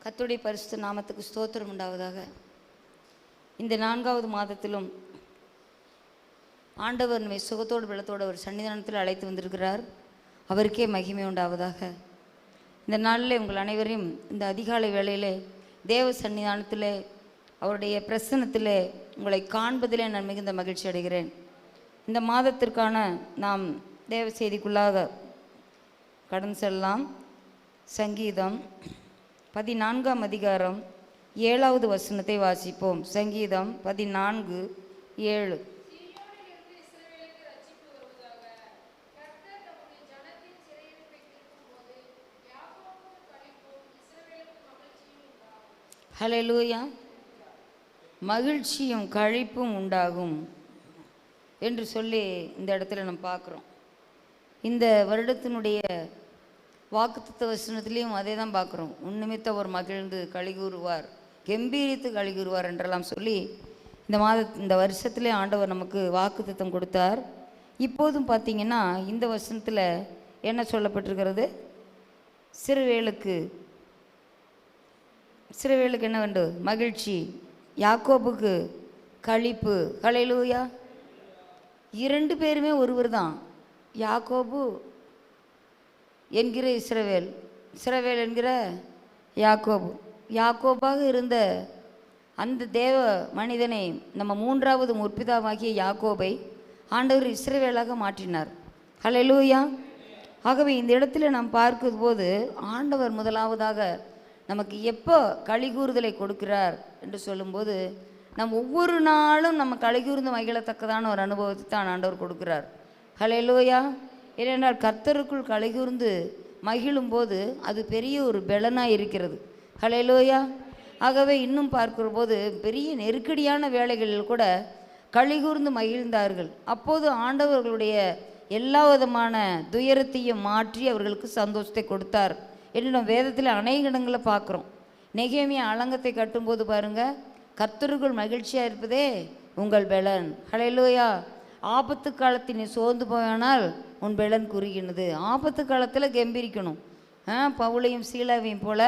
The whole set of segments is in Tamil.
கர்த்தருடைய பரிசுத்த நாமத்துக்கு ஸ்தோத்திரம் உண்டாவதாக. இந்த 4வது மாதத்திலும் ஆண்டவர் நம்மை சுகத்தோடு பலத்தோடு அவர் சன்னிதானத்தில் அழைத்து வந்திருக்கிறார். அவருக்கே மகிமை உண்டாவதாக. இந்த நாளில் உங்கள் அனைவரையும் இந்த அதிகாலை வேளையிலே தேவ சன்னிதானத்திலே அவருடைய பிரசன்னத்திலே உங்களை காண்பதிலே நான் மிகுந்த மகிழ்ச்சி அடைகிறேன். இந்த மாதத்திற்கான நாம் தேவ செய்திக்குள்ளாக கடந்து செல்லலாம். சங்கீதம் 14ஆம் அதிகாரம் 7வது வசனத்தை வாசிப்போம். சங்கீதம் 14:7. ஹல்லேலூயா. மகிழ்ச்சியும் கழிப்பும் உண்டாகும் என்று சொல்லி இந்த இடத்துல நம்ம பார்க்குறோம். இந்த வருடத்தினுடைய வாக்குத்தத்த வசனத்திலையும் அதே தான் பார்க்குறோம். உன்னிமித்த அவர் மகிழ்ந்து கழிகூறுவார், கம்பீரித்து கழிகூறுவார் என்றெல்லாம் சொல்லி இந்த வருஷத்திலே ஆண்டவர் நமக்கு வாக்குத்தத்தம் கொடுத்தார். இப்போதும் பார்த்திங்கன்னா இந்த வசனத்தில் என்ன சொல்லப்பட்டிருக்கிறது? சிறுவேலுக்கு என்ன வேண்டும்? மகிழ்ச்சி. யாக்கோபுக்கு களிப்பு. ஹல்லேலூயா. 2 பேருமே ஒருவர் தான். யாக்கோபு என்கிற இஸ்ரவேல், இஸ்ரவேல் என்கிற யாக்கோபு. யாக்கோபாக இருந்த அந்த தேவ மனிதனை, நம்ம 3வது முற்பிதாவாகிய யாக்கோபை ஆண்டவர் இஸ்ரவேலாக மாற்றினார். ஹல்லேலூயா. ஆகவே இந்த இடத்துல நாம் பார்க்கும்போது ஆண்டவர் முதலாவதாக நமக்கு எப்போ களிகூறுதலை கொடுக்கிறார் என்று சொல்லும்போது, நம் ஒவ்வொரு நாளும் நம்ம களிகூர்ந்து மகிழத்தக்கதான ஒரு அனுபவத்தை தான் ஆண்டவர் கொடுக்கிறார். ஹல்லேலூயா. ஏனென்றால் கர்த்தருக்குள் களிகூர்ந்து மகிழும்போது அது பெரிய ஒரு பலனாக இருக்கிறது. ஹல்லேலூயா. ஆகவே இன்னும் பார்க்கிற போது பெரிய நெருக்கடியான வேலைகளில் கூட களிகூர்ந்து மகிழ்ந்தார்கள். அப்போது ஆண்டவர்களுடைய எல்லா விதமான துயரத்தையும் மாற்றி அவர்களுக்கு சந்தோஷத்தை கொடுத்தார் என்று நம்ம வேதத்தில் அநேக இடங்களில் பார்க்குறோம். நெகேமியா அலங்கத்தை கட்டும்போது பாருங்கள், கர்த்தருக்குள் மகிழ்ச்சியாக இருப்பதே உங்கள் பலன். ஹல்லேலூயா. ஆபத்து காலத்தில் நீ சோர்ந்து போயானால் உன் பலன் குறுகினது. ஆபத்து காலத்தில் கம்பீரிக்கணும். பவுலையும் சீலாவையும் போல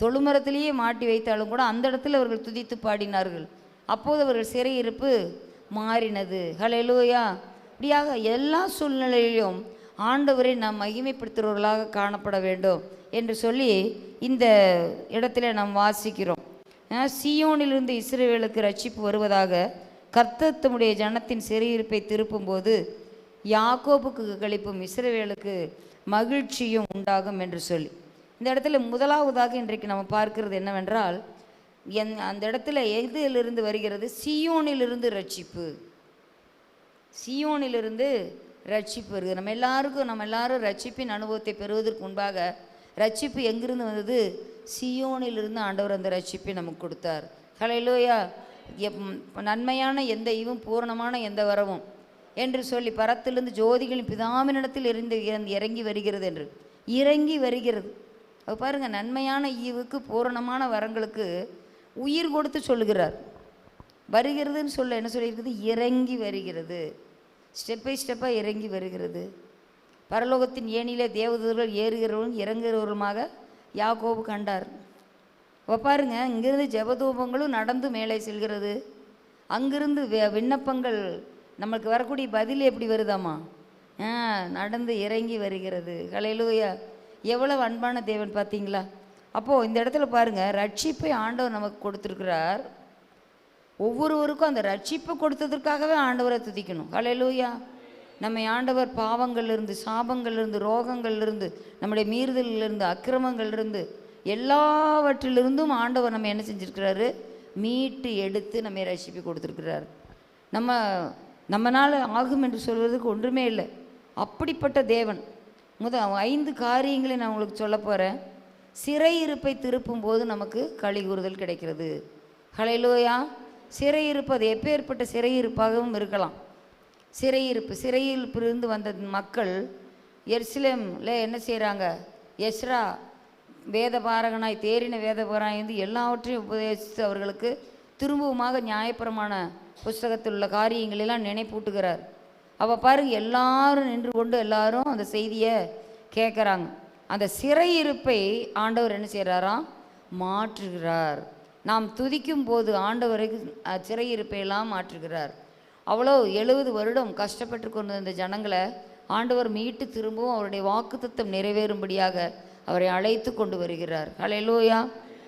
தொழுமரத்திலேயே மாட்டி வைத்தாலும் கூட அந்த இடத்துல அவர்கள் துதித்து பாடினார்கள். அப்போது அவர்கள் சிறையிருப்பு மாறினது. ஹல்லேலூயா. இப்படியாக எல்லா சூழ்நிலையிலும் ஆண்டவரை நாம் மகிமைப்படுத்துகிறவர்களாக காணப்பட வேண்டும் என்று சொல்லி இந்த இடத்துல நாம் வாசிக்கிறோம். சீயோனிலிருந்து இஸ்ரவேலுக்கு ரட்சிப்பு வருவதாக கர்த்தர் தம்முடைய ஜனத்தின் சிறையிருப்பை திருப்பும்போது யாக்கோபுக்கு களிப்பும் இஸ்ரவேலுக்கு மகிழ்ச்சியும் உண்டாகும் என்று சொல்லி இந்த இடத்துல முதலாவதாக இன்றைக்கு நம்ம பார்க்கிறது என்னவென்றால், அந்த இடத்துல எதிலிருந்து வருகிறது? சீயோனிலிருந்து ரட்சிப்பு. சீயோனிலிருந்து ரட்சிப்பு வருகிறது. நம்ம எல்லாரும் ரட்சிப்பின் அனுபவத்தை பெறுவதற்கு முன்பாக ரட்சிப்பு எங்கிருந்து வந்தது? சீயோனிலிருந்து ஆண்டவர் அந்த ரட்சிப்பை நமக்கு கொடுத்தார். ஹல்லேலூயா. நன்மையான எந்த ஈவும் பூரணமான எந்த வரவும் என்று சொல்லி பரத்திலிருந்து ஜோதிகளின் பிதாவினிடத்தில் இறங்கி வருகிறது என்று இறங்கி வருகிறது. அது பாருங்கள், நன்மையான ஈவுக்கு பூரணமான வரங்களுக்கு உயிர் கொடுத்து சொல்லுகிறார். வருகிறதுன்னு சொல்ல என்ன சொல்லியிருக்குது? இறங்கி வருகிறது. ஸ்டெப் பை ஸ்டெப்பாக இறங்கி வருகிறது. பரலோகத்தின் ஏணியிலே தேவதூதர்கள் ஏறுகிறவர்களும் இறங்குகிறவர்களுமாக யாக்கோபு கண்டார். இப்போ பாருங்கள், இங்கிருந்து ஜெபதூபங்களும் நடந்து மேலே செல்கிறது. அங்கிருந்து விண்ணப்பங்கள் நம்மளுக்கு வரக்கூடிய பதில் எப்படி வருதாமா? நடந்து இறங்கி வருகிறது. ஹல்லேலூயா. எவ்வளவு அன்பான தேவன் பார்த்தீங்களா? அப்போது இந்த இடத்துல பாருங்கள், ரட்சிப்பை ஆண்டவர் நமக்கு கொடுத்துருக்கிறார். ஒவ்வொருவருக்கும் அந்த ரட்சிப்பை கொடுத்ததற்காகவே ஆண்டவரை துதிக்கணும். ஹல்லேலூயா. நம்மை ஆண்டவர் பாவங்கள்லேருந்து, சாபங்கள்லேருந்து, ரோகங்கள்லேருந்து, நம்முடைய மீறுதலிலிருந்து, அக்கிரமங்கள்லேருந்து, எல்லாவற்றிலிருந்தும் ஆண்டவர் நம்ம என்ன செஞ்சுருக்கிறாரு? மீட்டு எடுத்து நம்மை ரட்சிப்பை கொடுத்துருக்கிறார். நம்மளால் ஆகும் என்று சொல்வதற்கு ஒன்றுமே இல்லை. அப்படிப்பட்ட தேவன். 5 காரியங்களை நான் உங்களுக்கு சொல்ல போகிறேன். சிறையிருப்பை திருப்பும்போது நமக்கு களிகூறுதல் கிடைக்கிறது. ஹல்லேலூயா. சிறையிருப்பு அது எப்பேற்பட்ட சிறையிருப்பாகவும் இருக்கலாம். சிறையிருப்பிலிருந்து வந்த மக்கள் எருசலேமில் என்ன செய்கிறாங்க? எஸ்ரா வேதபாரகனாய், தேறின வேதபாரகனாய் இருந்து எல்லாவற்றையும் உபதேசித்து அவர்களுக்கு திரும்பவுமாக நியாயப்பிரமாண புஸ்தகத்தில் உள்ள காரியங்களெல்லாம் நினைப்பூட்டுகிறார். அப்போ பாருங்க, எல்லாரும் நின்று கொண்டு எல்லாரும் அந்த செய்தியை கேட்குறாங்க. அந்த சிறையிருப்பை ஆண்டவர் என்ன செய்கிறாராம்? மாற்றுகிறார். நாம் துதிக்கும் போது ஆண்டவருக்கு சிறையிருப்பையெல்லாம் மாற்றுகிறார். அவ்வளோ 70 வருடம் கஷ்டப்பட்டு கொண்டு வந்த ஜனங்களை ஆண்டவர் மீட்டு திரும்பவும் அவருடைய வாக்குத்தத்தம் நிறைவேறும்படியாக அவரை அழைத்து கொண்டு வருகிறார். ஹல்லேலூயா.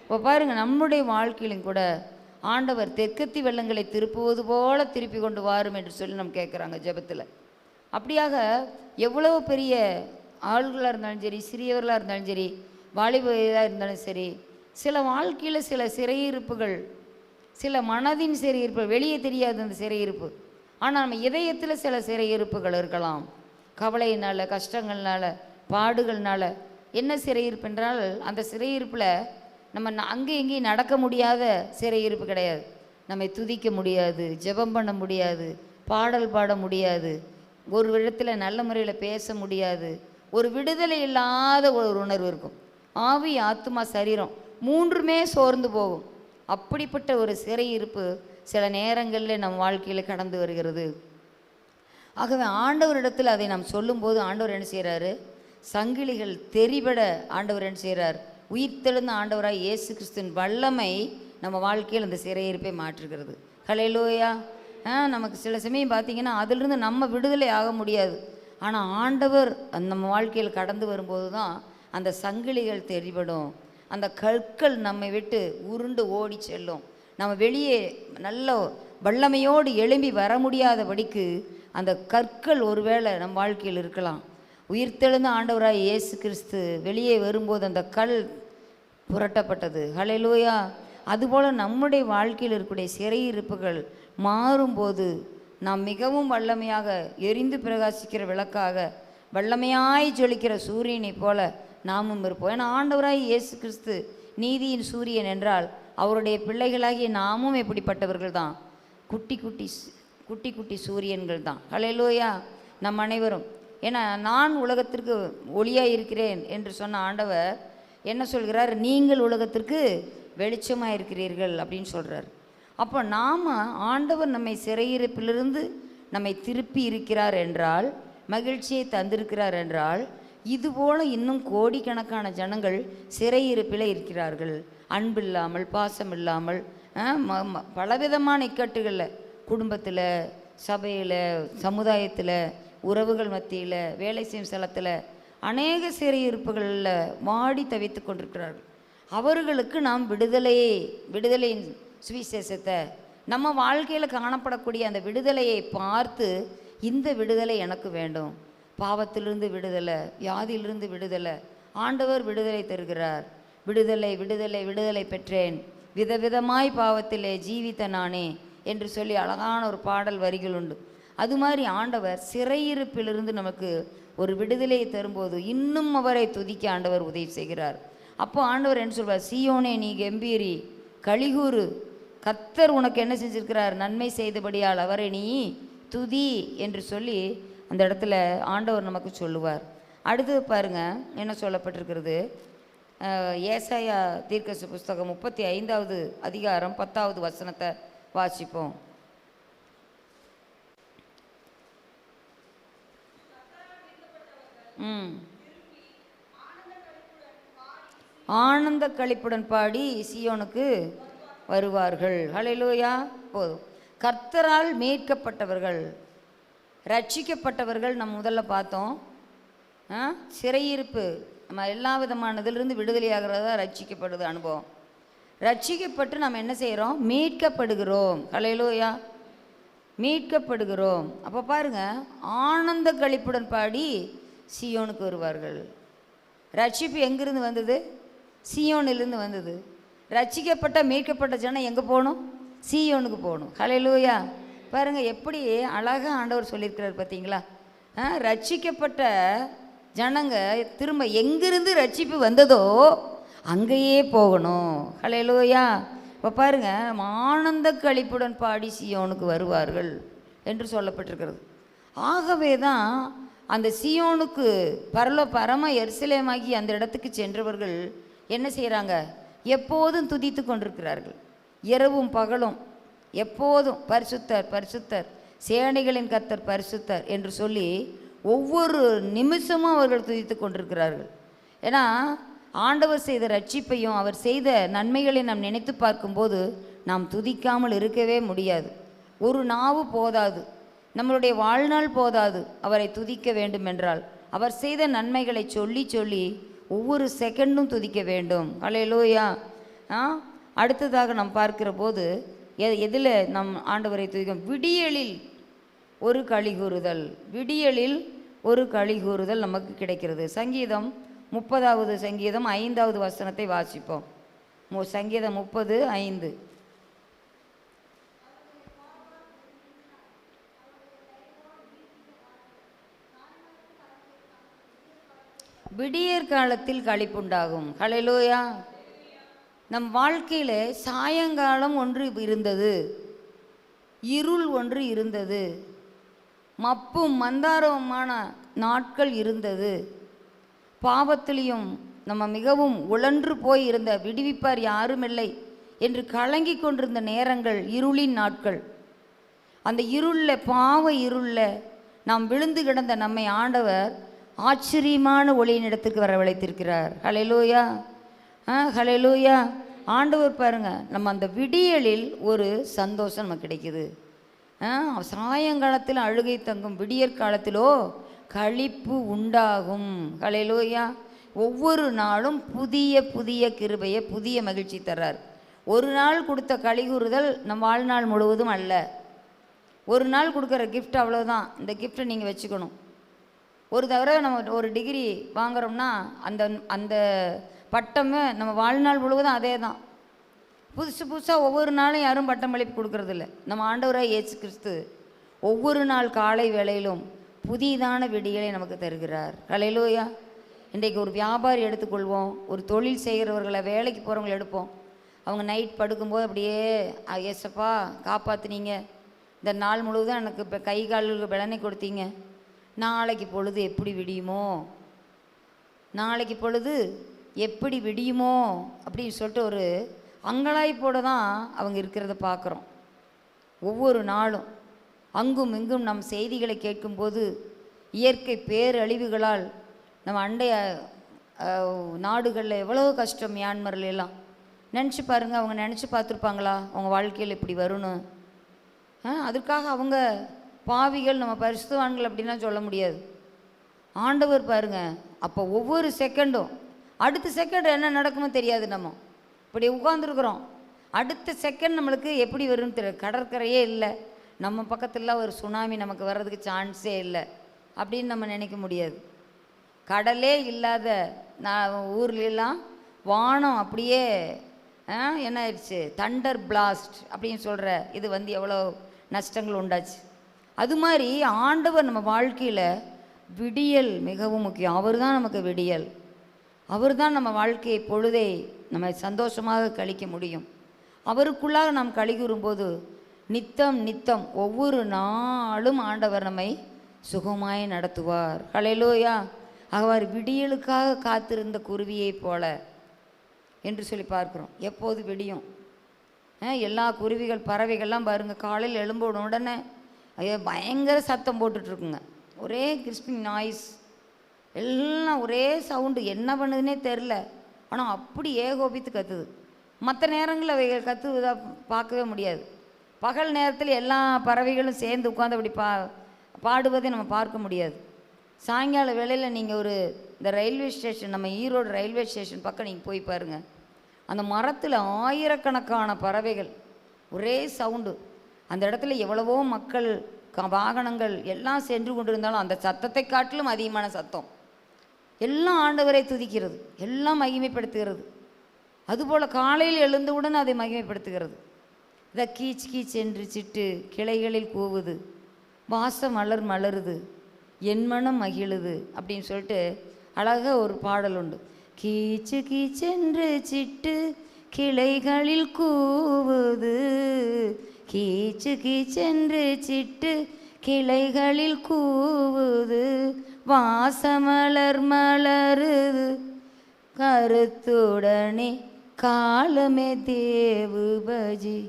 இப்போ பாருங்கள், நம்முடைய வாழ்க்கையிலும் கூட ஆண்டவர் தெற்கத்தி வெள்ளங்களை திருப்புவது போல திருப்பி கொண்டு வாரும் என்று சொல்லி நம்ம கேட்குறாங்க ஜெபத்தில். அப்படியாக எவ்வளவு பெரிய ஆள்களாக இருந்தாலும் சரி, சிறியவர்களாக இருந்தாலும் சரி, வாலிபர்களாக இருந்தாலும் சரி, சில வாழ்க்கையில் சில சிறையிருப்புகள், சில மனதின் சிறையிருப்பு வெளியே தெரியாது அந்த சிறையிருப்பு. ஆனால் நம்ம இதயத்தில் சில சிறையிருப்புகள் இருக்கலாம். கவலையினால், கஷ்டங்கள்னால, பாடுகள்னால. என்ன சிறையிருப்பு என்றால், அந்த சிறையிருப்பில் நம்ம அங்கேயும் இங்கேயும் நடக்க முடியாத சிறையிருப்பு கிடையாது. நம்மை துதிக்க முடியாது, ஜெபம் பண்ண முடியாது, பாடல் பாட முடியாது, ஒரு இடத்துல நல்ல முறையில் பேச முடியாது, ஒரு விடுதலை இல்லாத ஒரு உணர்வு இருக்கும். ஆவி, ஆத்மா, சரீரம் மூன்றுமே சோர்ந்து போகும். அப்படிப்பட்ட ஒரு சிறையிருப்பு சில நேரங்களில் நம் வாழ்க்கையில் கடந்து வருகிறது. ஆகவே ஆண்டவரிடத்தில் அதை நாம் சொல்லும்போது ஆண்டவர் என்ன செய்கிறாரு? சங்கிலிகள் தெரிபட ஆண்டவர் என்ன செய்கிறார்? உயிர்த்தெழுந்த ஆண்டவராய் இயேசு கிறிஸ்துவின் வல்லமை நம்ம வாழ்க்கையில் அந்த சிறையிருப்பை மாற்றுகிறது. ஹல்லேலூயா. நமக்கு சில சமயம் பார்த்திங்கன்னா அதிலிருந்து நம்ம விடுதலை ஆக முடியாது. ஆனால் ஆண்டவர் நம்ம வாழ்க்கையில் கடந்து வரும்போது தான் அந்த சங்கிலிகள் தெரிபடும். அந்த கற்கள் நம்மை விட்டு உருண்டு ஓடி செல்லும். நம்ம வெளியே நல்ல வல்லமையோடு எழும்பி வர முடியாதபடிக்கு அந்த கற்கள் ஒருவேளை நம் வாழ்க்கையில் இருக்கலாம். உயிர்த்தெழுந்த ஆண்டவராய் இயேசு கிறிஸ்து வெளியே வரும்போது அந்த கல் புரட்டப்பட்டது. ஹல்லேலூயா. அதுபோல் நம்முடைய வாழ்க்கையில் இருக்கக்கூடிய சிறையிருப்புகள் மாறும்போது நாம் மிகவும் வல்லமையாக எரிந்து பிரகாசிக்கிற விளக்காக, வல்லமையாய் ஜொலிக்கிற சூரியனை போல நாமும் இருப்போம். ஏன்னா ஆண்டவராய் இயேசு கிறிஸ்து நீதியின் சூரியன் என்றால் அவருடைய பிள்ளைகளாகிய நாமும் எப்படிப்பட்டவர்கள் தான்? குட்டி குட்டி சூரியன்கள் தான். ஹல்லேலூயா. நம் அனைவரும். ஏன்னா நான் உலகத்திற்கு ஒளியாக இருக்கிறேன் என்று சொன்ன ஆண்டவர் என்ன சொல்கிறார்? நீங்கள் உலகத்திற்கு வெளிச்சமாக இருக்கிறீர்கள் அப்படின்னு சொல்கிறார். அப்போ நாம் ஆண்டவர் நம்மை சிறையிருப்பிலிருந்து நம்மை திருப்பி இருக்கிறார் என்றால், மகிழ்ச்சியை தந்திருக்கிறார் என்றால், இதுபோல் இன்னும் கோடிக்கணக்கான ஜனங்கள் சிறையிருப்பில் இருக்கிறார்கள். அன்பில்லாமல், பாசம் இல்லாமல், பலவிதமான இக்கட்டுகளில், குடும்பத்தில், சபையில், சமுதாயத்தில், உறவுகள் மத்தியில், வேலை செய்யும் ஸ்தலத்தில் அநேக சிறையிருப்புகளில் வாடி தவித்து கொண்டிருக்கிறார்கள். அவர்களுக்கு நாம் விடுதலையின் சுவிசேஷத்தை, நம்ம வாழ்க்கையில் காணப்படக்கூடிய அந்த விடுதலையை பார்த்து, இந்த விடுதலை எனக்கு வேண்டும், பாவத்திலிருந்து விடுதலை, வியாதியிலிருந்து விடுதலை, ஆண்டவர் விடுதலை தருகிறார், விடுதலை விடுதலை விடுதலை பெற்றேன், விதவிதமாய் பாவத்திலே ஜீவித்த நானே என்று சொல்லி அழகான ஒரு பாடல் வரிகள் உண்டு. அது மாதிரி ஆண்டவர் சிறையிருப்பிலிருந்து நமக்கு ஒரு விடுதலையை தரும்போது இன்னும் அவரை துதிக்க ஆண்டவர் உதவி செய்கிறார். அப்போ ஆண்டவர் என்ன சொல்வார்? சீயோனே நீ கம்பீரி, கலிகூறு, கர்த்தர் உனக்கு என்ன செஞ்சிருக்கிறார்? நன்மை செய்தபடியால் அவரை நீ துதி என்று சொல்லி அந்த இடத்துல ஆண்டவர் நமக்கு சொல்லுவார். அடுத்தது பாருங்கள் என்ன சொல்லப்பட்டிருக்கிறது. ஏசாயா தீர்க்கதரிசி புஸ்தகம் 35வது அதிகாரம் 10வது வசனத்தை வாசிப்போம். ஆனந்த களிப்புடன் பாடி சீயோனுக்கு வருவார்கள். ஹல்லேலூயா. போதும். கர்த்தரால் மீட்கப்பட்டவர்கள், ரட்சிக்கப்பட்டவர்கள் நம்ம முதல்ல பார்த்தோம். சிறையிருப்பு நம்ம எல்லா விதமானதிலிருந்து விடுதலையாகிறதா ரட்சிக்கப்படுது அனுபவம். ரட்சிக்கப்பட்டு நம்ம என்ன செய்கிறோம்? மீட்கப்படுகிறோம். ஹல்லேலூயா. மீட்கப்படுகிறோம். அப்போ பாருங்கள், ஆனந்த களிப்புடன் பாடி சீயோனுக்கு வருவார்கள். ரட்சிப்பு எங்கிருந்து வந்தது? சீயோனிலிருந்து வந்தது. ரட்சிக்கப்பட்ட மீட்கப்பட்ட ஜனம் எங்கே போகணும்? சீயோனுக்கு போகணும். ஹல்லேலூயா. பாருங்கள் எப்படி அழகாக ஆண்டவர் சொல்லியிருக்கிறார் பார்த்தீங்களா? ரட்சிக்கப்பட்ட ஜனங்க திரும்ப எங்கிருந்து ரட்சிப்பு வந்ததோ அங்கேயே போகணும். ஹல்லேலூயா. இப்போ பாருங்கள், ஆனந்த களிப்புடன் பாடி சீயோனுக்கு வருவார்கள் என்று சொல்லப்பட்டிருக்கிறது. ஆகவே தான் அந்த சீயோனுக்கு பரம எருசலேமாகி அந்த இடத்துக்கு சென்றவர்கள் என்ன செய்கிறாங்க? எப்போதும் துதித்து கொண்டிருக்கிறார்கள். இரவும் பகலும் எப்போதும் பரிசுத்தர் பரிசுத்தர், சேனைகளின் கர்த்தர் பரிசுத்தர் என்று சொல்லி ஒவ்வொரு நிமிஷமும் அவர்கள் துதித்து கொண்டிருக்கிறார்கள். ஏன்னா ஆண்டவர் செய்த ரட்சிப்பையும் அவர் செய்த நன்மைகளை நாம் நினைத்து பார்க்கும்போது நாம் துதிக்காமல் இருக்கவே முடியாது. ஒரு நாவு போதாது, நம்மளுடைய வாழ்நாள் போதாது அவரை துதிக்க வேண்டுமென்றால். அவர் செய்த நன்மைகளை சொல்லி சொல்லி ஒவ்வொரு செகண்டும் துதிக்க வேண்டும். அல்லேலூயா. அடுத்ததாக நாம் பார்க்கிற போது எதில் நம் ஆண்டவரை துதிக்கும்? விடியலில் ஒரு களிகூறுதல். விடியலில் ஒரு களிகூறுதல் நமக்கு கிடைக்கிறது. சங்கீதம் 30வது சங்கீதம் 5வது வசனத்தை வாசிப்போம். சங்கீதம் 30:5. விடியற் காலத்தில் களிப்புண்டாகும். ஹல்லேலூயா. நம் வாழ்க்கையில் சாயங்காலம் ஒன்று இருந்தது, இருள் ஒன்று இருந்தது, மப்பும் மந்தாரமான நாட்கள் இருந்தது. பாவத்திலையும் நம்ம மிகவும் உழன்று போய் இருந்த, விடுவிப்பார் யாருமில்லை என்று கலங்கி கொண்டிருந்த நேரங்கள், இருளின் நாட்கள். அந்த இருளில், பாவ இருளில் நாம் விழுந்து கிடந்த நம்மை ஆண்டவர் ஆச்சரியமான ஒளியின் இடத்துக்கு வரவழைத்திருக்கிறார். ஹல்லேலூயா. ஹல்லேலூயா. ஆண்டவர் பாருங்க, நம்ம அந்த விடியலில் ஒரு சந்தோஷம் நமக்கு கிடைக்குது. சாயங்காலத்தில் அழுகை தங்கும், விடியற் காலத்திலோ களிப்பு உண்டாகும். ஹல்லேலூயா. ஒவ்வொரு நாளும் புதிய புதிய கிருபையை, புதிய மகிழ்ச்சி தர்றார். ஒரு நாள் கொடுத்த களிகூறுதல் நம் வாழ்நாள் முழுவதும் அல்ல. ஒரு நாள் கொடுக்குற கிஃப்ட் அவ்வளோதான். இந்த கிஃப்ட்டை நீங்கள் வச்சுக்கணும். ஒரு தடவை நம்ம ஒரு டிகிரி வாங்குகிறோம்னா அந்த அந்த பட்டமே நம்ம வாழ்நாள் முழுவதும் அதே தான். புதுசாக ஒவ்வொரு நாளும் யாரும் பட்டம் அளிப்பு கொடுக்கறதில்ல. நம்ம ஆண்டவராக இயேசு கிறிஸ்து ஒவ்வொரு நாள் காலை வேளையிலும் புதிதான விடியலை நமக்கு தருகிறார். ஹல்லேலூயா. இன்றைக்கு ஒரு வியாபாரி எடுத்துக்கொள்வோம், ஒரு தொழில் செய்கிறவர்களை, வேலைக்கு போகிறவங்களை எடுப்போம். அவங்க நைட் படுக்கும்போது அப்படியே, ஏசப்பா காப்பாற்றுனீங்க, இந்த நாள் முழுவதும் எனக்கு இப்போ கை காலுக்கு பலனை கொடுத்தீங்க, நாளைக்கு பொழுது எப்படி விடியுமோ, நாளைக்கு பொழுது எப்படி விடியுமோ அப்படின்னு சொல்லிட்டு ஒரு அங்கலாய்ப்போடு தான் அவங்க இருக்கிறத பார்க்குறோம். ஒவ்வொரு நாளும் அங்கும் இங்கும் நம் செய்திகளை கேட்கும்போது இயற்கை பேரழிவுகளால் நம்ம அண்டைய நாடுகளில் எவ்வளோ கஷ்டம். மியான்மரில் எல்லாம் நினச்சி பாருங்கள். அவங்க நினச்சி பார்த்துருப்பாங்களா அவங்க வாழ்க்கையில் இப்படி வரும்னு? அதுக்காக அவங்க பாவிகள், நம்ம பரிசுத்தவான்கள் அப்படின்லாம் சொல்ல முடியாது. ஆண்டவர் பாருங்க, அப்போ ஒவ்வொரு செகண்டும், அடுத்த செகண்ட் என்ன நடக்குமோ தெரியாது. நம்ம இப்படி உட்காந்துருக்குறோம், அடுத்த செகண்ட் நம்மளுக்கு எப்படி வரும்னு தெரியாது. கடற்கரையே இல்லை, நம்ம பக்கத்தில் ஒரு சுனாமி நமக்கு வர்றதுக்கு சான்ஸே இல்லை அப்படின்னு நம்ம நினைக்க முடியாது. கடலே இல்லாத ஊர்லாம் வானம் அப்படியே என்ன ஆயிடுச்சு, தண்டர் பிளாஸ்ட் அப்படின்னு சொல்கிற இது எவ்வளோ நஷ்டங்கள் உண்டாச்சு. அது மாதிரி ஆண்டவர் நம்ம வாழ்க்கையில் விடியல் மிகவும் முக்கியம். அவர் தான் நமக்கு விடியல். அவர் தான் நம்ம வாழ்க்கையை, பொழுதை நம்ம சந்தோஷமாக கழிக்க முடியும். அவருக்குள்ளாக நாம் கழிகூறும்போது நித்தம் நித்தம் ஒவ்வொரு நாளும் ஆண்டவர் நம்மை சுகமாய் நடத்துவார். ஹல்லேலூயா. அவர் விடியலுக்காக காத்திருந்த குருவியை போல என்று சொல்லி பார்க்குறோம். எப்போது விடியும்? எல்லா குருவிகள், பறவைகள்லாம் பாருங்கள், காலையில் எழும்போன உடனே பயங்கர சத்தம் போட்டுட்ருக்குங்க. ஒரே கிறிஸ்பிங் நாய்ஸ், எல்லாம் ஒரே சவுண்டு, என்ன பண்ணுதுன்னே தெரில. ஆனால் அப்படி ஏகோபித்து கத்துது. மற்ற நேரங்களில் அவைகள் கத்துவதாக பார்க்கவே முடியாது. பகல் நேரத்தில் எல்லா பறவைகளும் சேர்ந்து உட்காந்து அப்படி பாடுவதை நம்ம பார்க்க முடியாது. சாயங்கால வேளையில் நீங்கள் இந்த ரயில்வே ஸ்டேஷன், நம்ம ஈரோடு ரயில்வே ஸ்டேஷன் பக்கம் நீங்கள் போய் பாருங்கள். அந்த மரத்தில் ஆயிரக்கணக்கான பறவைகள், ஒரே சவுண்டு. அந்த இடத்துல எவ்வளவோ மக்கள், வாகனங்கள் எல்லாம் சென்று கொண்டிருந்தாலும் அந்த சத்தத்தை காட்டிலும் அதிகமான சத்தம். எல்லாம் ஆண்டவரை துதிக்கிறது, எல்லாம் மகிமைப்படுத்துகிறது. அதுபோல் காலையில் எழுந்தவுடன் அதை மகிமைப்படுத்துகிறது. இதை கீச் கீச் என்று சிட்டு கிளைகளில் கூவுது, வாசம் மலர் மலருது, என் மனம் மகிழுது அப்படின்னு சொல்லிட்டு அழகாக ஒரு பாடல் உண்டு. கீச்சு கீச்சென்று சிட்டு கிளைகளில் கூவுது, கீச்சு கீச்சென்று சிட்டு கிளைகளில் கூவுது, வாசமலர் மலருது கருத்துடனே காலமே தேவு பஜி,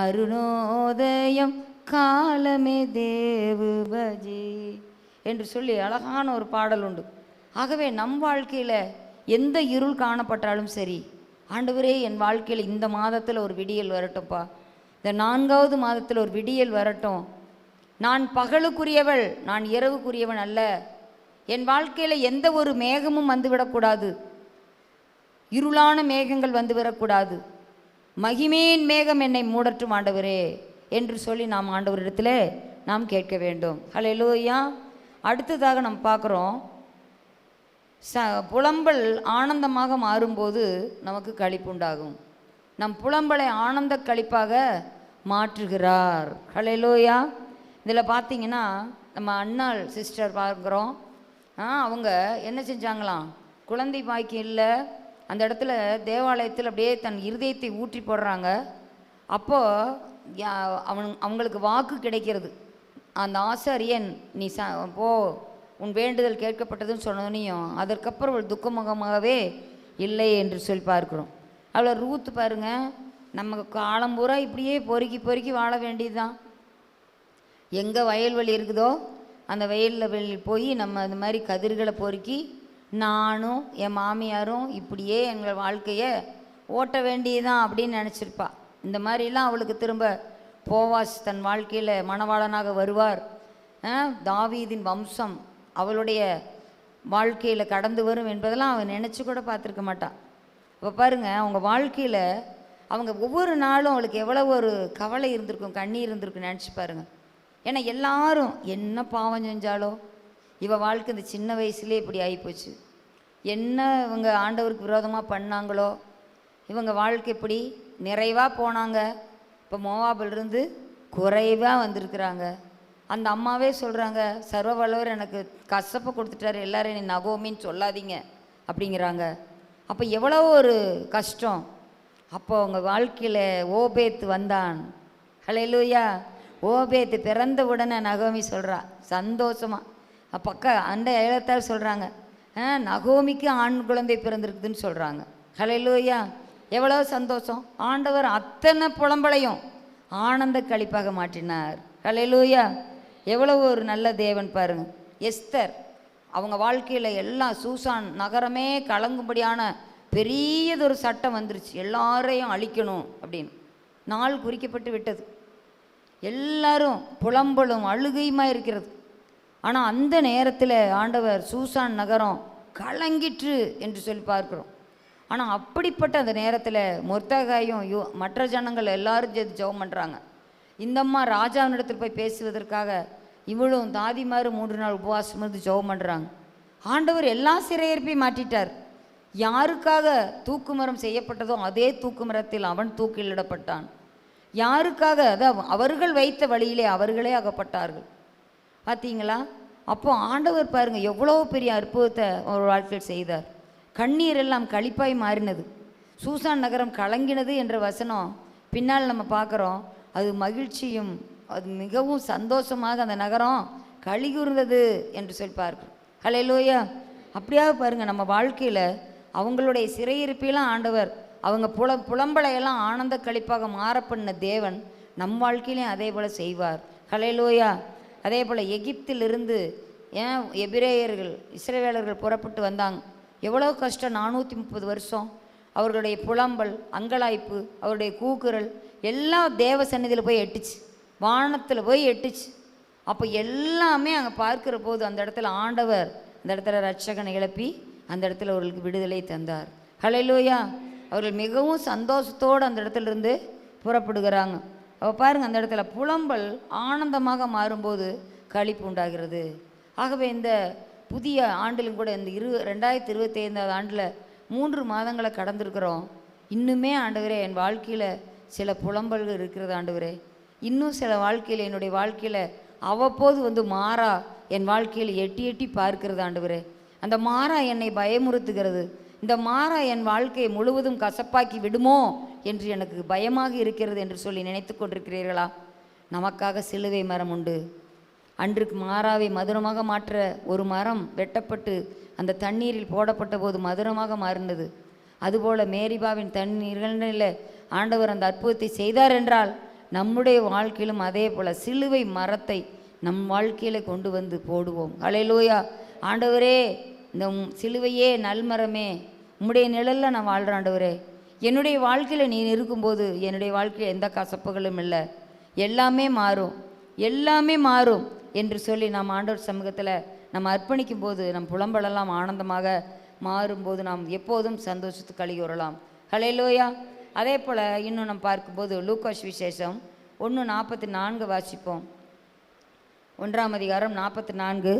அருணோதயம் காலமே தேவு பஜி என்று சொல்லி அழகான ஒரு பாடல் உண்டு. ஆகவே நம் வாழ்க்கையில் எந்த இருள் காணப்பட்டாலும் சரி, ஆண்டவரே என் வாழ்க்கையில் இந்த மாதத்தில் ஒரு விடியல் வரட்டும்ப்பா, இந்த 4வது மாதத்தில் ஒரு விடியல் வரட்டும். நான் பகலுக்குரியவள், நான் இரவுக்குரியவன் அல்ல. என் வாழ்க்கையில் எந்த ஒரு மேகமும் வந்துவிடக்கூடாது, இருளான மேகங்கள் வந்து விடக்கூடாது. மகிமையின் மேகம் என்னை மூடட்டும் ஆண்டவரே என்று சொல்லி நாம் ஆண்டவரிடத்தில் நாம் கேட்க வேண்டும். ஹல்லேலூயா. அடுத்ததாக நம்ம பார்க்குறோம், புலம்பல் ஆனந்தமாக மாறும்போது நமக்கு களிப்புண்டாகும். நம் புலம்பலை ஆனந்த களிப்பாக மாற்றுகிறார். ஹல்லேலூயா. இதில் பார்த்தீங்கன்னா நம்ம அண்ணாள் சிஸ்டர் பார்க்குறோம். அவங்க என்ன செஞ்சாங்களாம், குழந்தை பாக்கியம் இல்லை, அந்த இடத்துல தேவாலயத்தில் அப்படியே தன் இருதயத்தை ஊற்றி போடுறாங்க. அப்போது அவங்களுக்கு வாக்கு கிடைக்கிறது. அந்த ஆசாரியன் நீ போ, உன் வேண்டுதல் கேட்கப்பட்டதுன்னு சொன்னோன்னையும் அதற்கப்புறம் ஒரு துக்கமுகமாகவே இல்லை என்று சொல்லி பார்க்குறோம். அவ்வளோ ரூத்து பாருங்கள், நம்ம காலம் பூரா இப்படியே பொறுக்கி பொறுக்கி வாழ வேண்டியது தான். எங்கே வயல்வெளி இருக்குதோ அந்த வயலில் போய் நம்ம இந்த மாதிரி கதிர்களை பொறுக்கி நானும் என் மாமியாரும் இப்படியே எங்கள் வாழ்க்கையை ஓட்ட வேண்டியதுதான் அப்படின்னு நினச்சிருப்பா. இந்த மாதிரிலாம் அவளுக்கு திரும்ப போவாஸ் தன் வாழ்க்கையில் மணவாளனாக வருவார், தாவீதின் வம்சம் அவளுடைய வாழ்க்கையில் கடந்து வரும் என்பதெல்லாம் அவன் நினச்சி கூட பார்த்துருக்க மாட்டான். இப்போ பாருங்கள், அவங்க வாழ்க்கையில் அவங்க ஒவ்வொரு நாளும் அவளுக்கு எவ்வளோ ஒரு கவலை இருந்திருக்கும், கண்ணீர் இருந்திருக்கும் நினச்சி பாருங்கள். ஏன்னா எல்லாரும் என்ன பாவம் செஞ்சாலோ, இவள் வாழ்க்கை இந்த சின்ன வயசுலேயே இப்படி ஆகிப்போச்சு, என்ன இவங்க ஆண்டவருக்கு விரோதமாக பண்ணாங்களோ, இவங்க வாழ்க்கை இப்படி நிறைவாக போனாங்க, இப்போ மோவாபிலிருந்து குறைவாக வந்திருக்கிறாங்க. அந்த அம்மாவே சொல்கிறாங்க, சர்வ வல்லவர் எனக்கு கசப்பை கொடுத்துட்டாரு, எல்லாரும் நீ நகோமின்னு சொல்லாதீங்க அப்படிங்கிறாங்க. அப்போ எவ்வளோ ஒரு கஷ்டம். அப்போ அவங்க வாழ்க்கையில் ஓபேத் வந்தான். ஹல்லேலூயா. ஓபேத் பிறந்த உடனே நகோமி சொல்கிறா சந்தோஷமாக, அந்த ஏலத்தால் சொல்கிறாங்க நகோமிக்கு ஆண் குழந்தை பிறந்திருக்குதுன்னு சொல்கிறாங்க. ஹல்லேலூயா. எவ்வளோ சந்தோஷம். ஆண்டவர் அத்தனை புலம்பலையும் ஆனந்த களிப்பாக மாற்றினார். ஹல்லேலூயா. எவ்வளோ ஒரு நல்ல தேவன் பாருங்க. எஸ்தர் அவங்க வாழ்க்கையில் எல்லாம் சூசான் நகரமே கலங்கும்படியான பெரியதொரு சட்டம் வந்துருச்சு, எல்லாரையும் அழிக்கணும் அப்படின்னு. நாள் குறிக்கப்பட்டு விட்டது, எல்லாரும் புலம்பலும் அழுகையுமா இருக்கிறது. ஆனால் அந்த நேரத்தில் ஆண்டவர் சூசான் நகரம் கலங்கிற்று என்று சொல்லி பார்க்குறோம். ஆனால் அப்படிப்பட்ட அந்த நேரத்தில் மொர்தெகாயும் மற்ற ஜனங்கள் எல்லாரும் ஜெபம் பண்ணுறாங்க. இந்தம்மா ராஜாவினிடத்தில் போய் பேசுவதற்காக இவளும் தாதிமாரு 3 நாள் உபவாசம் இருந்து ஜெபம் பண்ணுறாங்க. ஆண்டவர் எல்லா சிறையிருப்பையும் மாற்றிட்டார். யாருக்காக தூக்குமரம் செய்யப்பட்டதோ அதே தூக்குமரத்தில் அவன் தூக்கிலிடப்பட்டான். யாருக்காக அதான் அவர்கள் வைத்த வழியிலே அவர்களே அகப்பட்டார்கள். பார்த்தீங்களா? அப்போ ஆண்டவர் பாருங்கள் எவ்வளோ பெரிய அற்புதத்தை ஒரு வாழ்க்கையில் செய்தார். கண்ணீர் எல்லாம் களிப்பாய் மாறினது, சூசான் நகரம் கலங்கினது என்ற வசனம் பின்னால் நம்ம பார்க்குறோம். அது மகிழ்ச்சியும் அது மிகவும் சந்தோஷமாக அந்த நகரம் கலிகூர்ந்தது என்று சொல்லி பார்க்குறோம். ஹல்லேலூயா. அப்படியாக பாருங்கள், நம்ம வாழ்க்கையில் அவங்களுடைய சிறையிருப்பையெல்லாம் ஆண்டவர் அவங்க புலம்பலையெல்லாம் ஆனந்த களிப்பாக மாற பண்ண தேவன் நம் வாழ்க்கையிலையும் அதே போல் செய்வார். ஹல்லேலூயா. அதே போல் எகிப்திலிருந்து எபிரேயர்கள் இஸ்ரவேலர்கள் புறப்பட்டு வந்தாங்க. எவ்வளோ கஷ்டம், 430 வருஷம் அவர்களுடைய புலம்பல், அங்கலாய்ப்பு, அவருடைய கூக்குரல் எல்லாம் தேவ சந்நிதியில் போய் எட்டுச்சு, வானத்தில் போய் எட்டுச்சு. அப்போ எல்லாமே அங்கே பார்க்கிற போது அந்த இடத்துல ஆண்டவர் அந்த இடத்துல ரட்சகனை எழுப்பி அந்த இடத்துல அவர்களுக்கு விடுதலை தந்தார். ஹல்லேலூயா. அவர்கள் மிகவும் சந்தோஷத்தோடு அந்த இடத்துல இருந்து புறப்படுகிறாங்க. அப்போ பாருங்கள், அந்த இடத்துல புலம்பல் ஆனந்தமாக மாறும்போது களிப்பு உண்டாகிறது. ஆகவே இந்த புதிய ஆண்டிலும் கூட இந்த 2025 ஆண்டில் 3 மாதங்களை கடந்திருக்கிறோம். இன்னுமே ஆண்டவரே என் வாழ்க்கையில் சில புலம்பல்கள் இருக்கிறது ஆண்டவரே. இன்னும் சில வாழ்க்கையில் என்னுடைய வாழ்க்கையில் அவ்வப்போது வந்து மாறா என் வாழ்க்கையில் எட்டி எட்டி பார்க்கிறது ஆண்டவரே. அந்த மாறா என்னை பயமுறுத்துகிறது. இந்த மாறா என் வாழ்க்கையை முழுவதும் கசப்பாக்கி விடுமோ என்று எனக்கு பயமாக இருக்கிறது என்று சொல்லி நினைத்து கொண்டிருக்கிறீர்களா? நமக்காக சிலுவை மரம் உண்டு. அன்றுக்கு மாறாவை மதுரமாக மாற்ற ஒரு மரம் வெட்டப்பட்டு அந்த தண்ணீரில் போடப்பட்ட போது மதுரமாக மாறினது. அதுபோல் மேரிபாவின் தண்ணீர்களில் ஆண்டவர் அந்த அற்புதத்தை செய்தார் என்றால் நம்முடைய வாழ்க்கையிலும் அதே போல் சிலுவை மரத்தை நம் வாழ்க்கையில் கொண்டு வந்து போடுவோம். ஹல்லேலூயா. ஆண்டவரே, இந்த சிலுவையே நல்மரமே, உம்முடைய நிழலில் நான் வாழ்கிறேன் ஆண்டவரே. என்னுடைய வாழ்க்கையில் நீ இருக்கும்போது என்னுடைய வாழ்க்கையில் எந்த கசப்புகளும் இல்லை, எல்லாமே மாறும், எல்லாமே மாறும் என்று சொல்லி நாம் ஆண்டவர் சமூகத்தில் நம்ம அர்ப்பணிக்கும் போது நம் புலம்பலெல்லாம் ஆனந்தமாக மாறும்போது நாம் எப்போதும் சந்தோஷத்து கழிவுறலாம். ஹல்லேலூயா. அதே போல் இன்னும் நம்ம பார்க்கும்போது லூக்கா சுவிசேஷம் 1:44 வாசிப்போம். 1ஆம் அதிகாரம் 44,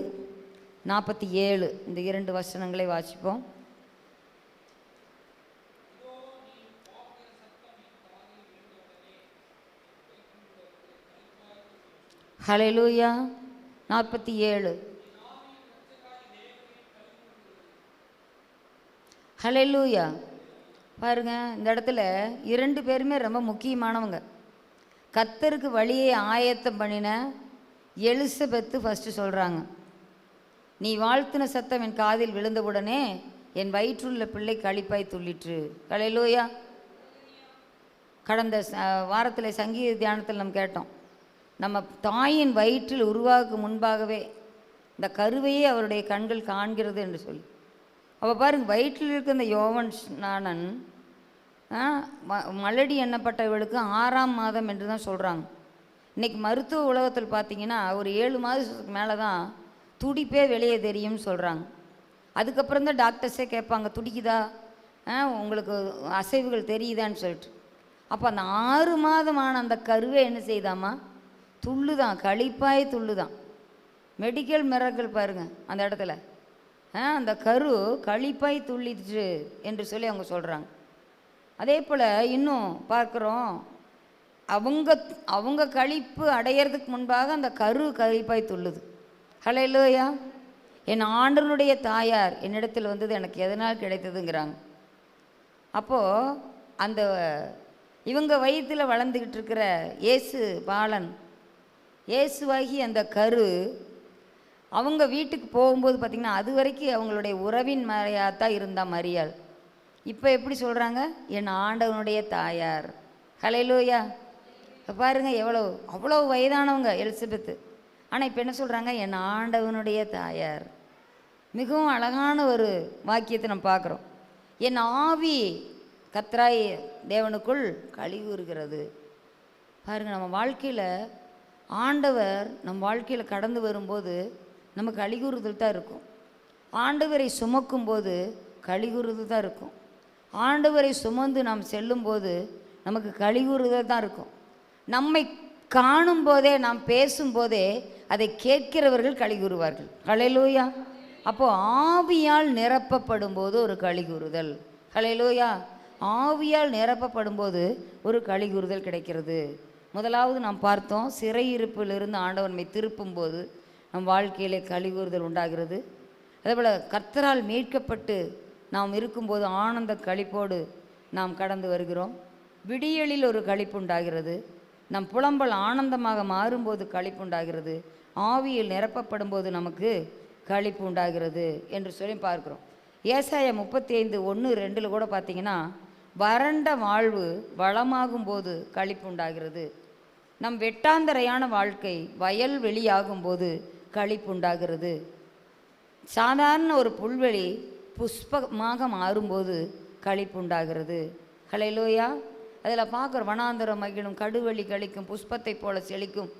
47 இந்த 2 வசனங்களை வாசிப்போம். ஹல்லேலூயா. 47. ஹல்லேலூயா. பாருங்க, இந்த இடத்துல 2 பேருமே ரொம்ப முக்கியமானவங்க. கர்த்தருக்கு வழியை ஆயத்தம் பண்ணின எலிசபெத்து ஃபஸ்ட்டு சொல்கிறாங்க, நீ வாழ்த்தின சத்தம் என் காதில் விழுந்தவுடனே என் வயிற்றுள்ள பிள்ளை களிப்பாய் துள்ளிற்று. ஹல்லேலூயா. கடந்த வாரத்தில் சங்கீத தியானத்தில் நம்ம கேட்டோம், நம்ம தாயின் வயிற்றில் உருவாக்கு முன்பாகவே இந்த கருவையே அவருடைய கண்கள் காண்கிறது என்று சொல்லி. அப்போ பாருங்க, வயிற்றில் இருக்க இந்த யோவான் ஸ்நானன் மலடி எண்ணப்பட்டவர்களுக்கு 6ஆம் மாதம் என்று தான் சொல்கிறாங்க. இன்றைக்கி மருத்துவ உலகத்தில் பார்த்திங்கன்னா ஒரு 7 மாதத்துக்கு மேலே தான் துடிப்பே வெளியே தெரியும்னு சொல்கிறாங்க. அதுக்கப்புறம் தான் டாக்டர்ஸே கேட்பாங்க, துடிக்குதா, உங்களுக்கு அசைவுகள் தெரியுதான்னு சொல்லிட்டு. அப்போ அந்த 6 மாதமான அந்த கருவே என்ன செய்தாமா, துள்ளுதான், களிப்பாய் துள்ளுதான். மெடிக்கல் மிராக்கிள் பாருங்கள் அந்த இடத்துல. அந்த கரு களிப்பாய் துள்ளிடுச்சு என்று சொல்லி அவங்க சொல்கிறாங்க. அதே போல் இன்னும் பார்க்குறோம், அவங்க களிப்பு அடையிறதுக்கு முன்பாக அந்த கரு களிப்பாய் துள்ளுது. ஹல்லேலூயா. என் ஆண்டவனுடைய தாயார் என்னிடத்தில் வந்தது எனக்கு எதனால் கிடைத்ததுங்கிறாங்க. அப்போது அந்த இவங்க வயிற்றில் வளர்ந்துக்கிட்டு இருக்கிற இயேசு பாலன், இயேசுவாகி அந்த கரு அவங்க வீட்டுக்கு போகும்போது பார்த்திங்கன்னா அது வரைக்கும் அவங்களுடைய உறவின் மறையாக தான் இருந்தா மரியாள். இப்போ எப்படி சொல்கிறாங்க, என் ஆண்டவனுடைய தாயார். ஹல்லேலூயா. பாருங்கள், அவ்வளோ வயதானவங்க எலிசபெத்து. ஆனால் இப்போ என்ன சொல்கிறாங்க, என் ஆண்டவனுடைய தாயார். மிகவும் அழகான ஒரு வாக்கியத்தை நம்ம பார்க்குறோம். என் ஆவி கர்த்தராய் தேவனுக்குள் களிகூறுகிறது. பாருங்கள், நம்ம வாழ்க்கையில் ஆண்டவர் நம் வாழ்க்கையில் கடந்து வரும்போது நமக்கு களிகூறுதல் தான் இருக்கும். ஆண்டவரை சுமக்கும்போது களிகூறுதல் தான் இருக்கும். ஆண்டவரை சுமந்து நாம் செல்லும்போது நமக்கு களிகூறுதல் தான் இருக்கும். நம்மை காணும் போதே, நாம் பேசும்போதே அதை கேட்கிறவர்கள் களிகூறுவார்கள். ஹல்லேலூயா. அப்போது ஆவியால் நிரப்பப்படும் போது ஒரு களிகூறுதல். ஹல்லேலூயா. ஆவியால் நிரப்பப்படும் போது ஒரு களிகூறுதல் கிடைக்கிறது. முதலாவது நாம் பார்த்தோம், சிறையிருப்பிலிருந்து ஆண்டவன்மை திருப்பும்போது நம் வாழ்க்கையிலே களிகூறுதல் உண்டாகிறது. அதேபோல் கர்த்தரால் மீட்கப்பட்டு நாம் இருக்கும்போது ஆனந்த களிப்போடு நாம் கடந்து வருகிறோம். விடியலில் ஒரு களிப்பு உண்டாகிறது. நம் புலம்பல் ஆனந்தமாக மாறும்போது களிப்பு உண்டாகிறது. ஆவியில் நிரப்பப்படும் போது நமக்கு களிப்பு உண்டாகிறது என்று சொல்லி பார்க்குறோம். ஏசாயா 35:1-2 கூட பார்த்திங்கன்னா, வறண்ட வாழ்வு வளமாகும் போது களிப்பு உண்டாகிறது. நம் வெட்டாந்தரையான வாழ்க்கை வயல் வெளியாகும்போது களிப்பு உண்டாகிறது. சாதாரண ஒரு புல்வெளி புஷ்பமாக மாறும்போது களிப்பு உண்டாகிறது. ஹல்லேலூயா. அதில் பார்க்குற வனாந்தரம் மகிழும், கடுவெளி கழிக்கும், புஷ்பத்தை போல செழிக்கும்,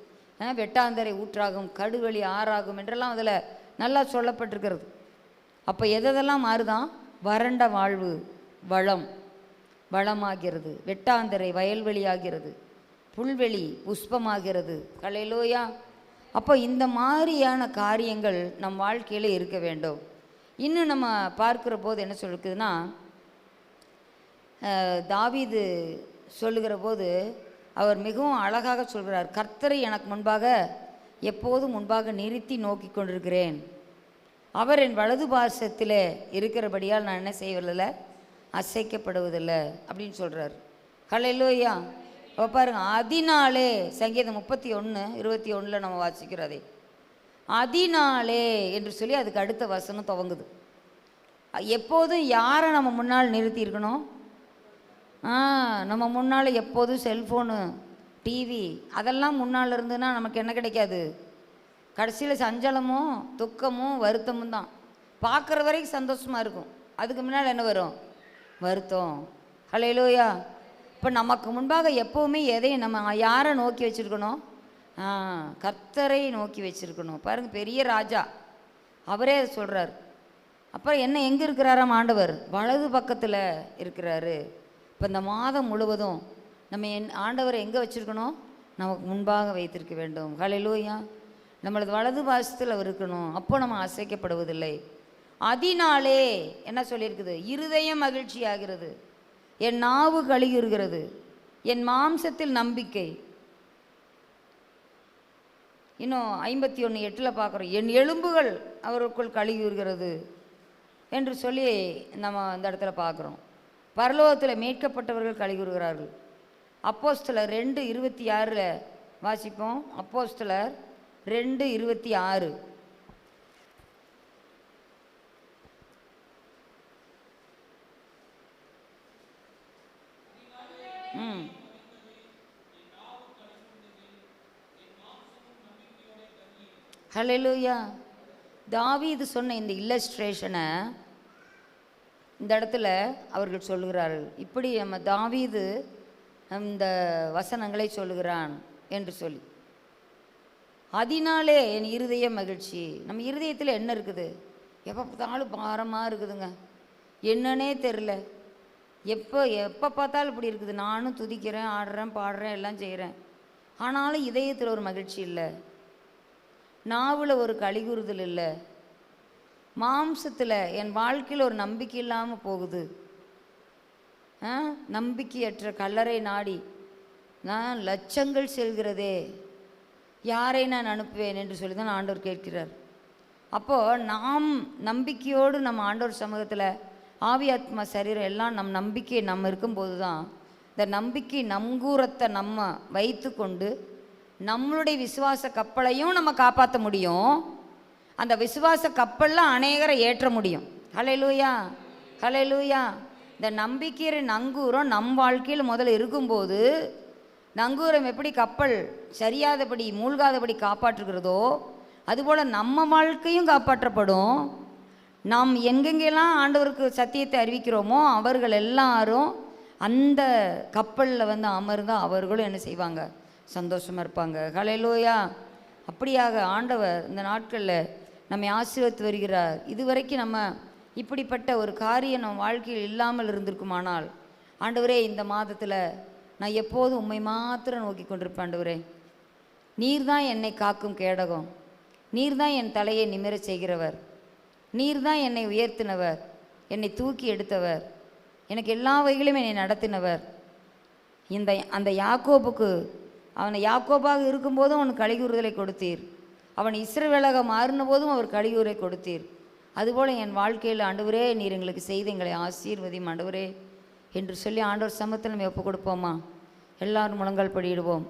வெட்டாந்தரை ஊற்றாகும், கடுவெளி ஆறாகும் என்றெல்லாம் அதில் நல்லா சொல்லப்பட்டிருக்கிறது. அப்போ எதெல்லாம் மாறுதான், வறண்ட வாழ்வு வளமாகிறது, வெட்டாந்தரை வயல்வெளியாகிறது, புல்வெளி புஷ்பமாகிறது. ஹல்லேலூயா. அப்போ இந்த மாதிரியான காரியங்கள் நம் வாழ்க்கையில் இருக்க வேண்டும். இன்னும் நம்ம பார்க்குற போது என்ன சொல்லுக்குதுன்னா, தாவீது சொல்லுகிற போது அவர் மிகவும் அழகாக சொல்கிறார், கர்த்தரை எனக்கு முன்பாக எப்போதும் முன்பாக நிறுத்தி நோக்கி கொண்டிருக்கிறேன், அவர் என் வலது பாசத்தில் இருக்கிறபடியால் நான் என்ன செய்வதில்லை, அசைக்கப்படுவதில்லை அப்படின்னு சொல்கிறார். ஹல்லேலூயா. அப்போ பாருங்கள், அதனாலே சங்கீதம் 31:21 நம்ம வாசிக்கிறோம். அதனாலே என்று சொல்லி அதுக்கு அடுத்த வசனம் துவங்குது. எப்போதும் யாரை நம்ம முன்னால் நிறுத்தி இருக்கணும், நம்ம முன்னால் எப்போதும் செல்ஃபோனு, டிவி அதெல்லாம் முன்னால் இருந்துன்னா நமக்கு என்ன கிடைக்காது, கடைசியில் சஞ்சலமும் துக்கமும் வருத்தமும் தான். பார்க்குற வரைக்கும் சந்தோஷமாக இருக்கும், அதுக்கு முன்னால் என்ன வரும், வருத்தம். ஹல்லேலூயா. இப்போ நமக்கு முன்பாக எப்போவுமே எதையும் நம்ம யாரை நோக்கி வச்சுருக்கணும்? கர்த்தரை நோக்கி வச்சுருக்கணும். பாருங்கள், பெரிய ராஜா அவரே சொல்கிறார். அப்புறம் என்ன, எங்கே இருக்கிறாராம் ஆண்டவர்? வலது பக்கத்தில் இருக்கிறாரு. இப்போ இந்த மாதம் முழுவதும் நம்ம ஆண்டவரை எங்கே வச்சுருக்கணும்? நமக்கு முன்பாக வைத்திருக்க வேண்டும். ஹல்லேலூயா. நம்மளது வலது பாசத்தில் இருக்கணும். அப்போ நம்ம அசைக்கப்படுவதில்லை. அதனாலே என்ன சொல்லியிருக்குது? இருதயம் மகிழ்ச்சி ஆகிறது, என் நாவு கழியுறுகிறது, என் மாம்சத்தில் நம்பிக்கை. இன்னும் 51:8 பார்க்குறோம், என் எலும்புகள் அவருக்குள் கழியுறுகிறது என்று சொல்லி நம்ம இந்த இடத்துல பார்க்குறோம். பரலோகத்தில் மீட்கப்பட்டவர்கள் கழிவுறுகிறார்கள். அப்போஸ்தலர் 2:26 வாசிப்போம். அப்போஸ்தலர் 2:26. ஹல்லேலூயா. தாவீது சொன்ன இந்த இல்லஸ்ட்ரேஷனை இந்த இடத்துல அவர்கள் சொல்லுகிறார்கள். இப்படி நம்ம தாவீது இந்த வசனங்களை சொல்லுகிறான் என்று சொல்லி, அதனாலே என் இருதய மகிழ்ச்சி. நம்ம இருதயத்தில் என்ன இருக்குது? எப்போ பார்த்தாலும் பாரமாக இருக்குதுங்க, என்னன்னே தெரில. எப்போ பார்த்தாலும் இப்படி இருக்குது. நானும் துதிக்கிறேன், ஆடுறேன், பாடுறேன், எல்லாம் செய்கிறேன். ஆனாலும் இதயத்தில் ஒரு மகிழ்ச்சி இல்லை, நாவில் ஒரு கழிகுறுதல் இல்லை, மாம்சத்தில் என் வாழ்க்கையில் ஒரு நம்பிக்கை இல்லாமல் போகுது. நம்பிக்கையற்ற கல்லறை நாடி நான் லட்சங்கள் செல்கிறதே, யாரை நான் அனுப்புவேன் என்று சொல்லி தான் ஆண்டவர் கேட்கிறார். அப்போது நாம் நம்பிக்கையோடு நம்ம ஆண்டவர் சமூகத்தில் ஆவி ஆத்மா சரீரம் எல்லாம் நம் நம்பிக்கை நம்ம இருக்கும்போது தான் இந்த நம்பிக்கை நங்கூரத்தை நம்ம வைத்து கொண்டு நம்மளுடைய விசுவாச கப்பலையும் நம்ம காப்பாற்ற முடியும். அந்த விசுவாச கப்பலில் அநேகரை ஏற்ற முடியும். ஹல்லேலூயா, ஹல்லேலூயா. இந்த நம்பிக்கையிற நங்கூரம் நம் வாழ்க்கையில் முதல்ல இருக்கும்போது, நங்கூரம் எப்படி கப்பல் சரியாதபடி மூழ்காதபடி காப்பாற்றுகிறதோ அதுபோல் நம்ம வாழ்க்கையும் காப்பாற்றப்படும். நாம் எங்கெங்கெல்லாம் ஆண்டவருக்கு சத்தியத்தை அறிவிக்கிறோமோ அவர்கள் எல்லாரும் அந்த கப்பலில் அமர்ந்து அவர்களும் என்ன செய்வாங்க? சந்தோஷமாக இருப்பாங்க. ஹல்லேலூயா. அப்படியாக ஆண்டவர் இந்த நாட்களில் நம்மை ஆசீர்வதித்து வருகிறார். இதுவரைக்கும் நம்ம இப்படிப்பட்ட ஒரு காரியம் நம்ம வாழ்க்கையில் இல்லாமல் இருந்திருக்குமானால், ஆண்டவரே இந்த மாதத்தில் நான் எப்போதும் உம்மை மாத்திரம் நோக்கி கொண்டிருப்பேன். ஆண்டவரே, நீர் தான் என்னை காக்கும் கேடகம், நீர் தான் என் தலையை நிமிரச் செய்கிறவர், நீர் தான் என்னை உயர்த்தினவர், என்னை தூக்கி எடுத்தவர், எனக்கு எல்லா வகையிலும் என்னை நடத்தினவர். அந்த யாக்கோபுக்கு அவனை யாக்கோபாக இருக்கும்போதும் அவனுக்கு கழிவுறுதலை கொடுத்தீர், அவன் இஸ்ரவேலாக மாறின போதும் அவர் கழிவுரை கொடுத்தீர். அதுபோல் என் வாழ்க்கையில் ஆண்டவரே நீர் எங்களுக்கு செய்து எங்களை ஆசீர்வதியும் ஆண்டவரே என்று சொல்லி ஆண்டவர் சமூகத்தில் நம்ம ஒப்பு கொடுப்போமா? எல்லாரும் முழங்கால் படியிடுவோம்.